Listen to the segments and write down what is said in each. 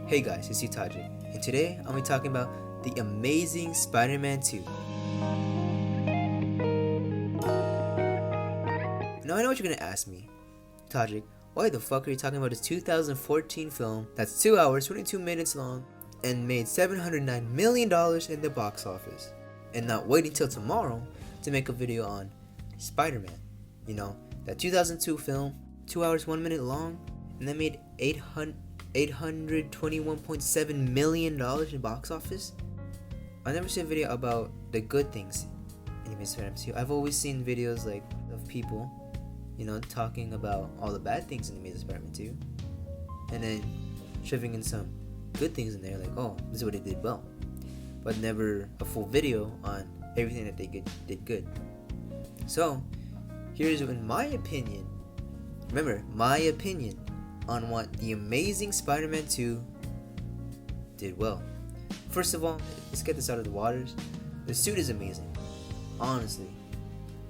Hey guys, it's Tajik, and today I'll be talking about the amazing Spider-Man 2. Now I know what you're gonna ask me, Tajik, why the fuck are you talking about this 2014 film that's 2 hours, 22 minutes long, and made $709 million in the box office, and not waiting till tomorrow to make a video on Spider-Man? You know, that 2002 film, 2 hours, 1 minute long, and that made $821.7 million in box office? I never seen a video about the good things in Amazing Spider-Man 2. I've always seen videos like of people, talking about all the bad things in Amazing Spider-Man 2, and then shoving in some good things in there, like, oh, this is what they did well, but never a full video on everything that they did good. So, here's in my opinion. Remember, my opinion on what the Amazing Spider-Man 2 did well. First of all, let's get this out of the waters. The suit is amazing. Honestly,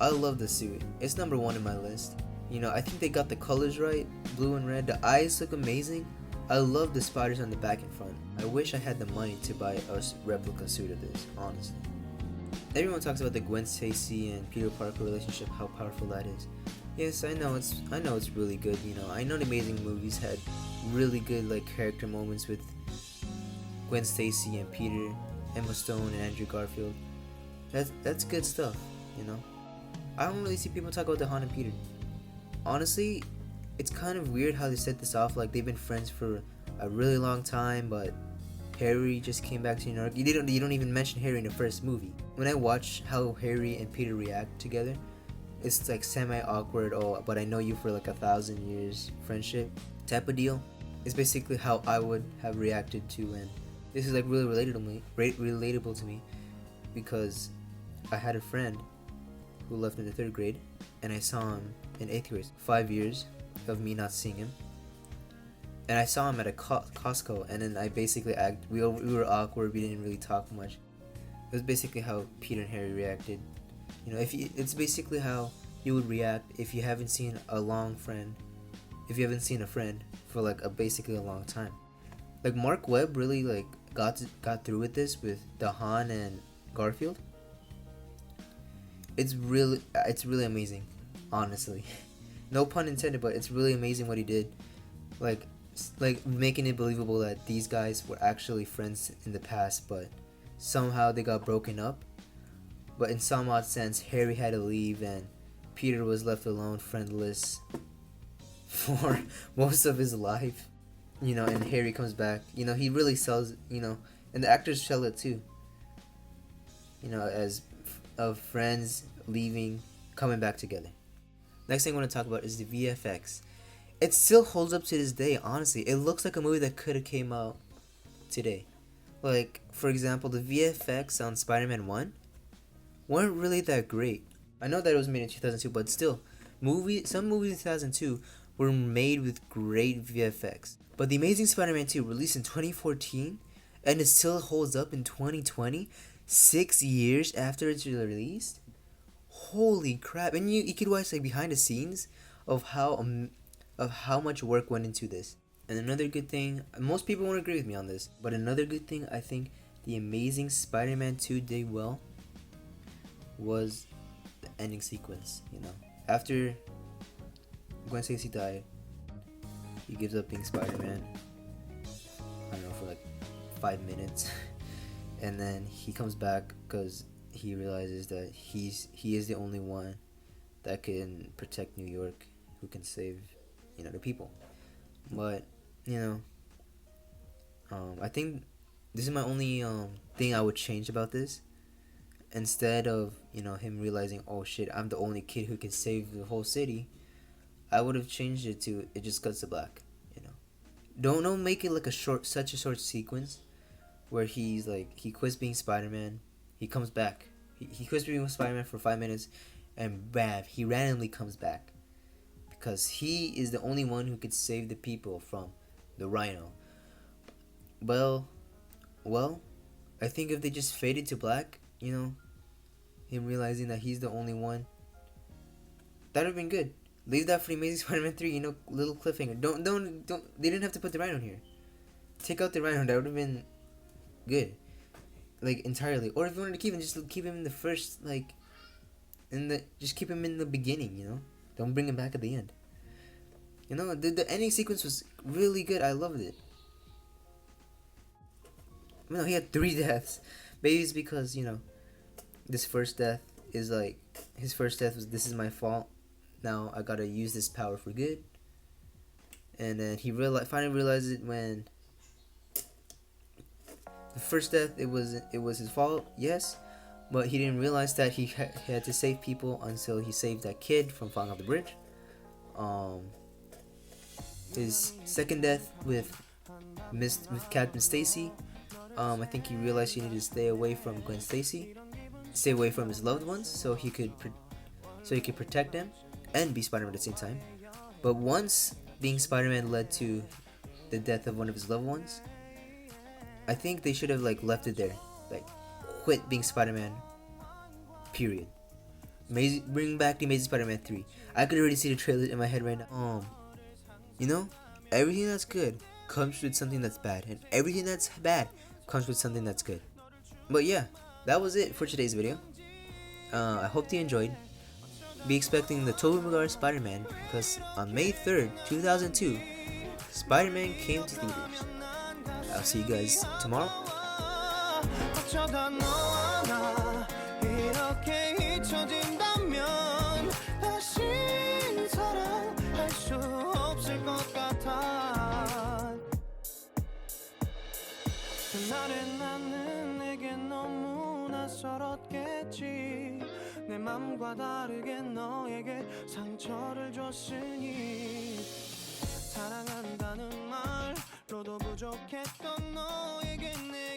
I love the suit. It's number one in my list. I think they got the colors right, blue and red. The eyes look amazing. I love the spiders on the back and front. I wish I had the money to buy a replica suit of this, honestly. Everyone talks about the Gwen Stacy and Peter Parker relationship, how powerful that is. Yes, I know it's really good. I know the Amazing movies had really good character moments with Gwen Stacy and Peter, Emma Stone and Andrew Garfield. That's good stuff. I don't really see people talk about the Han and Peter. Honestly, it's kind of weird how they set this off like they've been friends for a really long time, but Harry just came back to New York. You don't even mention Harry in the first movie. When I watch how Harry and Peter react together, it's like semi-awkward, but I know you for 1,000 years friendship type of deal. It's basically how I would have reacted to, and this is really relatable to me, because I had a friend who left in the 3rd grade, and I saw him in 8th grade. 5 years of me not seeing him, and I saw him at a Costco, and then I basically we were awkward, we didn't really talk much. It was basically how Peter and Harry reacted. It's basically how you would react if you haven't seen a friend for basically a long time. Mark Webb really got through with this with the Han and Garfield. It's really amazing, honestly. No pun intended, but it's really amazing what he did. Making it believable that these guys were actually friends in the past, but somehow they got broken up. But in some odd sense, Harry had to leave and Peter was left alone, friendless, for most of his life. And Harry comes back. He really sells, and the actors sell it too. As of friends leaving, coming back together. Next thing I want to talk about is the VFX. It still holds up to this day, honestly. It looks like a movie that could have came out today. For example, the VFX on Spider-Man 1 weren't really that great. I know that it was made in 2002, but still, some movies in 2002 were made with great VFX. But The Amazing Spider-Man 2, released in 2014, and it still holds up in 2020, 6 years after it's released. Holy crap! And you could watch behind the scenes of how much work went into this. And another good thing, most people won't agree with me on this, but another good thing I think The Amazing Spider-Man 2 did well was the ending sequence. After Gwen Stacy died, he gives up being Spider-Man, I don't know, for 5 minutes. And then he comes back because he realizes that he is the only one that can protect New York, who can save the people. But I think this is my only thing I would change about this. Instead of him realizing, oh shit, I'm the only kid who can save the whole city, I would have changed it to it just cuts to black. Don't make it such a short sequence where he quits being Spider-Man, he comes back, he quits being Spider-Man for 5 minutes, and bam, he randomly comes back because he is the only one who could save the people from the Rhino. Well, I think if they just faded to black, him realizing that he's the only one, that would have been good. Leave that for the Amazing Spider-Man 3, little cliffhanger. Don't. They didn't have to put the Rhino here. take out the rhino, that would have been good, like entirely. Or if you wanted to keep him, just keep him in the first, like, just keep him in the beginning. You know, don't bring him back at the end. You know, the ending sequence was really good. I loved it. You know, he had 3 deaths. Maybe it's because, you know, this first death is like, his first death was, this is my fault. Now I gotta use this power for good. And then he finally realized it when the first death, it was his fault, yes, but he didn't realize that he had to save people until he saved that kid from falling off the bridge. His second death with Captain Stacy, I think he realized he needed to stay away from Gwen Stacy, stay away from his loved ones, so he could protect them and be Spider-Man at the same time. But once being Spider-Man led to the death of one of his loved ones, I think they should have like left it there, like quit being Spider-Man. Period. Bring back the Amazing Spider-Man 3. I could already see the trailer in my head right now. You know, everything that's good comes with something that's bad, and everything that's bad comes with something that's good. But yeah, that was it for today's video. I hope you enjoyed. Be expecting the Tobey Maguire Spider-Man, because on May 3rd, 2002, Spider-Man came to theaters. I'll see you guys tomorrow. 그날의 나는 내게 너무 낯설었겠지 내 맘과 다르게 너에게 상처를 줬으니 사랑한다는 말로도 부족했던 너에게 내